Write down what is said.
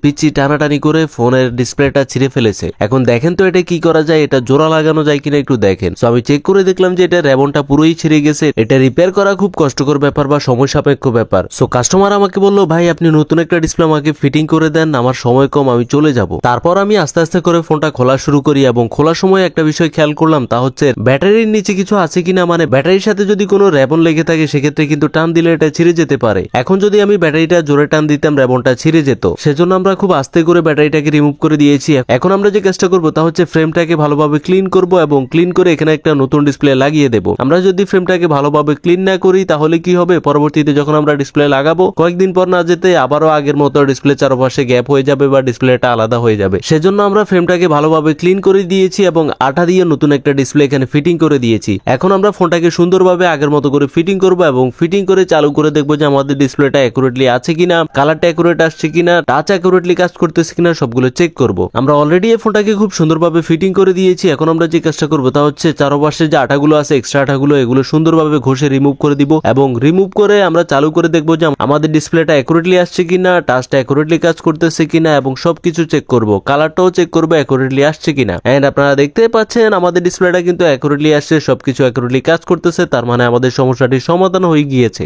পিচ্ছি টানাটানি করে ফোনের ডিসপ্লেটা ছিঁড়ে ফেলেছে। এখন দেখেন তো এটা কি করা যায়, এটা জোড়া লাগানো যায় কিনা একটু দেখেন। সো আমি চেক করে দেখলাম যে এটা রেবনটা পুরোই ছিঁড়ে গেছে। এটা রিপেয়ার করা খুব কষ্টকর ব্যাপার বা সময় সাপেক্ষ ব্যাপার। সো কাস্টমার আমাকে বললো, ভাই আপনি নতুন একটা ডিসপ্লে আমাকে ফিটিং করে দেন, আমার সময় কম, আমি চলে যাব। তারপর আমি আস্তে আস্তে করে ফোনটা খোলা শুরু করি এবং খোলার সময় একটা বিষয় খেয়াল করলাম, তা হচ্ছে ব্যাটারির নিচে কিছু আছে কিনা, মানে ব্যাটারির সাথে যদি কোনো রেবন লেগে থাকে সেক্ষেত্রে কিন্তু টান দিলে এটা ছিঁড়ে যেতে পারে। এখন যদি আমি ব্যাটারিটা জোরে টান দিতাম রেবনটা ছিঁড়ে যেত। সেজন্য আমরা খুব আস্তে করে ব্যাটারিটাকে রিমুভ করে দিয়েছি। এখন আমরা যে কাজটা করবো তা হচ্ছে ফ্রেমটাকে ভালোভাবে ক্লিন করব এবং ক্লিন করে এখানে একটা নতুন ডিসপ্লে লাগিয়ে দেবো। আমরা যদি ফ্রেমটাকে ভালোভাবে ক্লিন না করি তাহলে কি হবে, পরবর্তীতে যখন আমরা ডিসপ্লে লাগাবো কয়েকদিন পর না যেতে আবারও আগের মতো ডিসপ্লে চারপাশে গ্যাপ হয়ে যাবে বা ডিসপ্লেটা আলাদা হয়ে যাবে। সেজন্য আমরা ফ্রেমটাকে ভালোভাবে ক্লিন করে দিয়েছি এবং আঠা দিয়ে নতুন একটা ডিসপ্লে এখানে ফিটিং করে দিয়েছি। এখন আমরা ফোনটাকে সুন্দরভাবে আগের মতো করে ফিটিং করব এবং ফিটিং করে চালু করে দেখবো যে আমাদের ডিসপ্লেটা অ্যাকুরেটলি আছে কিনা, কালারটা অ্যাকুরেট আসছে কিনা, টাচ অ্যাকুরেটলি কাজ করতেছে কিনা সবগুলো চেক করব। আমরা অলরেডি এই ফোনটাকে খুব সুন্দরভাবে ফিটিং করে দিয়েছি। এখন আমরা যে কাজটা করবো তা হচ্ছে চারপাশে যে আঠাগুলো আছে, এক্সট্রা আঠাগুলো, এগুলো সুন্দরভাবে ঘষে রিমুভ করে দিব এবং রিমুভ করে আমরা চালু করে দেখবো যে আমাদের ডিসপ্লেটা অ্যাকুরেটলি আসছে কিনা, টাচটা অ্যাকুরেটলি কাজ করতেছে কিনা এবং সবকিছু চেক করব। কালারটাও চেক করবো অ্যাকুরেটলি আসছে কিনা। এন্ড আপনারা দেখতে পাচ্ছেন আমাদের ডিসপ্লেটা কিন্তু অ্যাকুরেটলি আসছে, সবকিছু অ্যাকুরেটলি কাজ করতেছে। তার মানে আমাদের সমস্যাটির সমাধান হয়ে গিয়েছে।